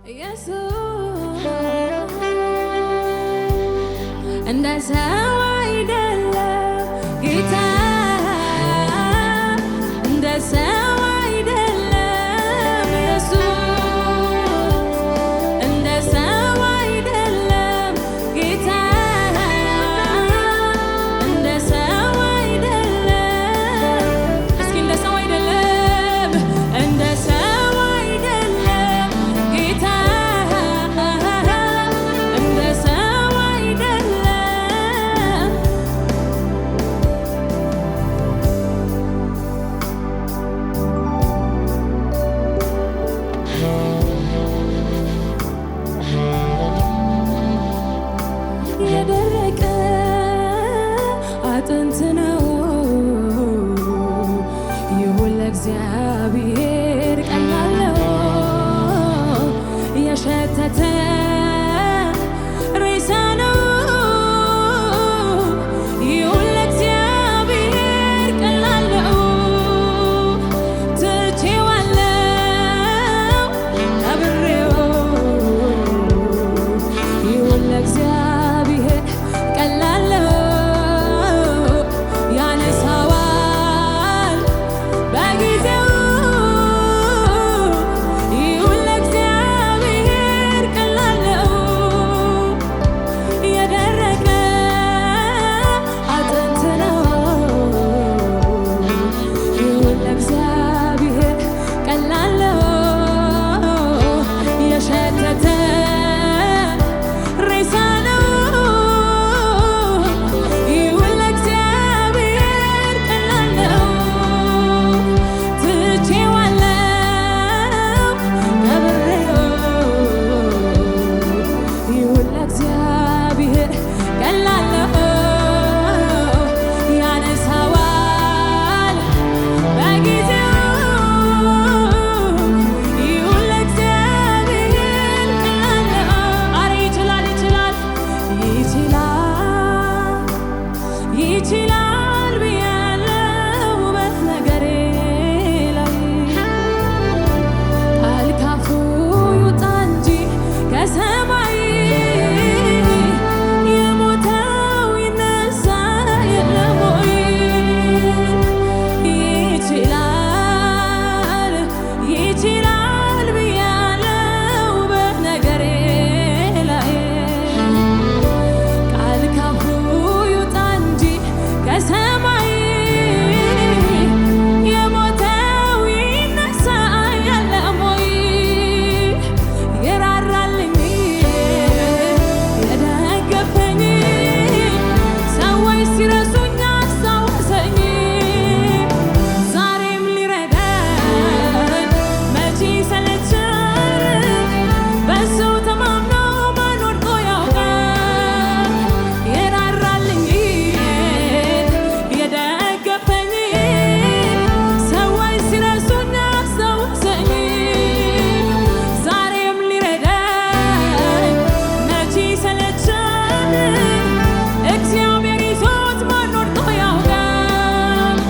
ኢየሱስ እንደ ሰው አይደለም ጌታ እንደ ሰው አይደለም ኢየሱስ እንደ ሰው አይደለም ጌታ እንደ ሰው አይደለም እስኪ እንደ ሰው አይደለም እንደ ሰው አይደለም ጌታ እንደ ሰው አይደለም የደረቀ አጥንት ነው ይሁን ለእግዚአብሔር ቀላል ነው የሸተተ ሬሳ ነው ይሁን ለእግዚአብሔር ቀላል ነው ትቼዋለሁ አብሬው ይሁን ለእግዚአብሔር ቀላል ነው ያነሳዋል በጊዜው ይሁን ለእግዚአብሔር ቀላል ነው የደረቀ አጥንት ነው ይሁን ለእግዚአብሔር ቀላል ነው የሸተተ ሬሳ ነው ይሁን ለእግዚአብሔር ቀላል ነው ትቼዋለሁ ቀብሬው ይሁን ለእግዚአብሔር ቀላል ነው ያነሳዋል በጊዜው ይሁን ለእግዚአብሔር ቀላል ነው ኧረ ይችላል ይችላል ብያለሁ በነገሬ ላይ ቃል ካፉ ይውጣ እንጂ ከሰማይ የሞተው ይነሳ የለም ወይ ይችላል ብያለሁ በነገሬ ላይ ቃል ካፉ ይውጣ እንጂ ከሰማይ የሞተው ይነሳ የለም ወይ የራራልኝ የደገፈኝ ሰዎች ሲረሱኝ አስታወሰኝ ዛሬም ሊረዳኝ መቼ ሰለቸኝ በሱ ተማምኖ ማን ወድቆ ያውቃል የራራልኝ የደገፈኝ ሰዎች ሲረሱኝ አስታወሰኝ ዛሬም ሊረዳኝ መቼ ሰለቸኝ እግዚአብሔር ይዞት ማን ወድቆ ያውቃል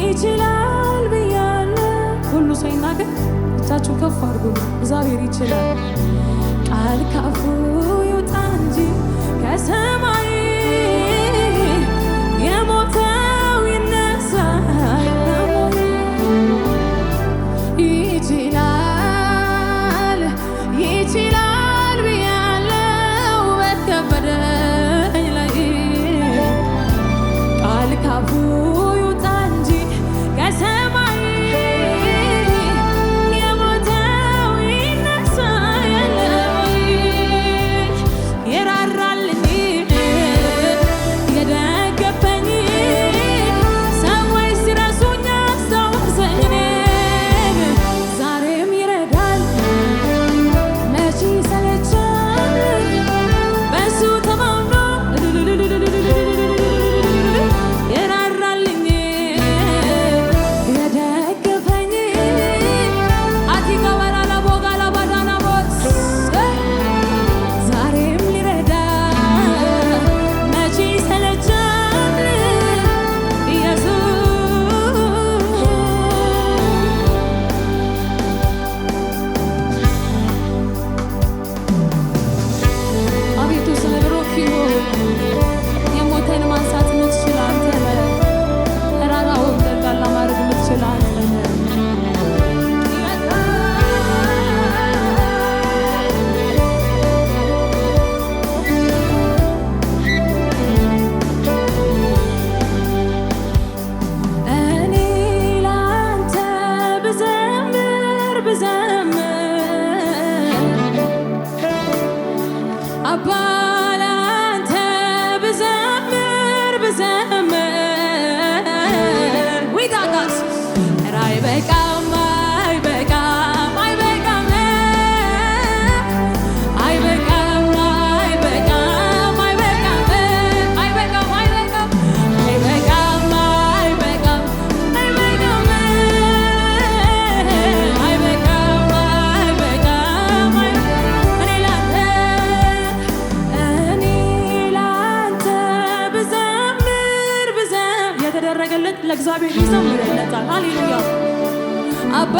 ይችላል ብያለሁ ሁሉ ሰው ይናገር እጃችሁ ከፍ አድርጉ እግዚአብሔር ይችላል ቃል ካፉ ይውጣ እንጂ ከሰማይ የሞተው ይነሳ የለም ወይ ይችላል ብያለሁ በከበደኝ ላይ ቃል ካፉ ይውጣ እንጂ ከሰማይ የሞተው ይነሳ የለም ወይ የራራልኝ አይበቃም አይበቃም አይበቃም አይበቃም አይበቃም አይበቃም አይበቃም አይበቃም አይበቃም አይበቃም አይበቃም አይበቃም እኔ ላንተ ብዘምር የተደረገለት ለእግዚአብሔር ይዘምርለታል። ሃሌሉያ አባ